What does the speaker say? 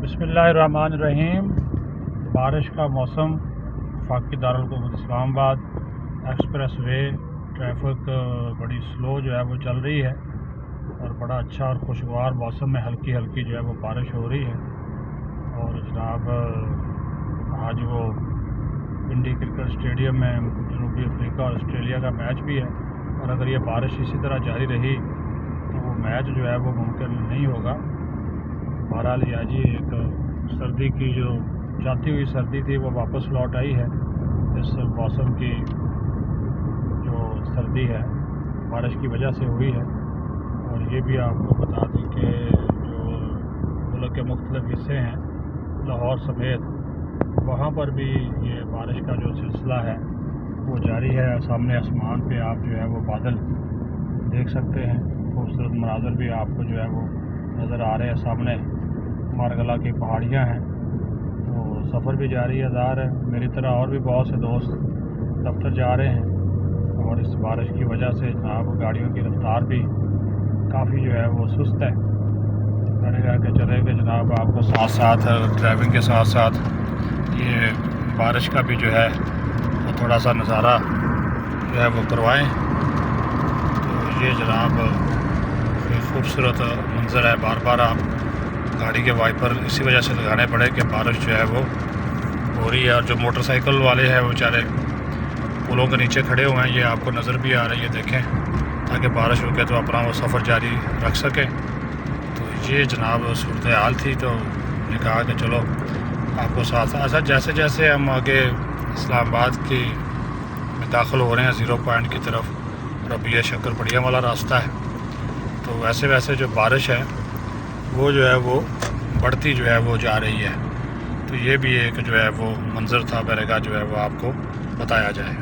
बिस्मिल्लाहिर्रहमानिर्रहीम। बारिश का मौसम, वफाकी Darul Islamabad express way traffic बड़ी स्लो जो है वो चल रही है और बड़ा अच्छा और खुशगवार मौसम में हल्की हल्की जो है वो बारिश हो रही है। और जनाब आज वो पिंडी क्रिकेट स्टेडियम में जनूबी अफ्रीका और ऑस्ट्रेलिया का मैच भी है, और अगर ये बारिश इसी तरह जारी रही तो वो मैच जो है वो मुमकिन नहीं होगा। बहरहाल जी एक सर्दी की जो जाती हुई सर्दी थी वो वापस लौट आई है। इस मौसम की जो सर्दी है बारिश की वजह से हुई है। और ये भी आपको बता दें कि जो मुल्क के मुख्तलिफ हिस्से हैं, लाहौर समेत, वहाँ पर भी ये बारिश का जो सिलसिला है वो जारी है। सामने आसमान पे आप जो है वो बादल देख सकते हैं, खूबसूरत मनाज़र भी आपको जो है वो नज़र आ रहे हैं। सामने मारगला की पहाड़ियाँ हैं, तो सफ़र भी जारी जार है। मेरी तरह और भी बहुत से दोस्त दफ्तर जा रहे हैं और इस बारिश की वजह से जनाब गाड़ियों की रफ्तार भी काफ़ी जो है वो सुस्त है। मैंने कहा कि चले कि जनाब आपको साथ साथ ड्राइविंग के साथ साथ ये बारिश का भी जो है वो थोड़ा सा नज़ारा जो है वो करवाएं। तो ये जनाब खूबसूरत मंज़र है। बार बार आप गाड़ी के वाइपर इसी वजह से लगाने पड़े कि बारिश जो है वो हो रही है। और जो मोटरसाइकिल वाले हैं वो बेचारे पुलों के नीचे खड़े हुए हैं, ये आपको नज़र भी आ रही है, देखें, ताकि बारिश रुके तो अपना वो सफ़र जारी रख सकें। तो ये जनाब सूरत हाल थी, तो मैंने कहा कि चलो आपको साथ साथ जैसे जैसे हम आगे इस्लामाबाद की में दाखिल हो रहे हैं ज़ीरो पॉइंट की तरफ, और अब ये शक्करपड़िया वाला रास्ता है, तो वैसे वैसे जो बारिश है वो जो है वो बढ़ती जो है वो जा रही है। तो ये भी एक जो है वो मंज़र था, मैंने कहा जो है वो आपको बताया जाए।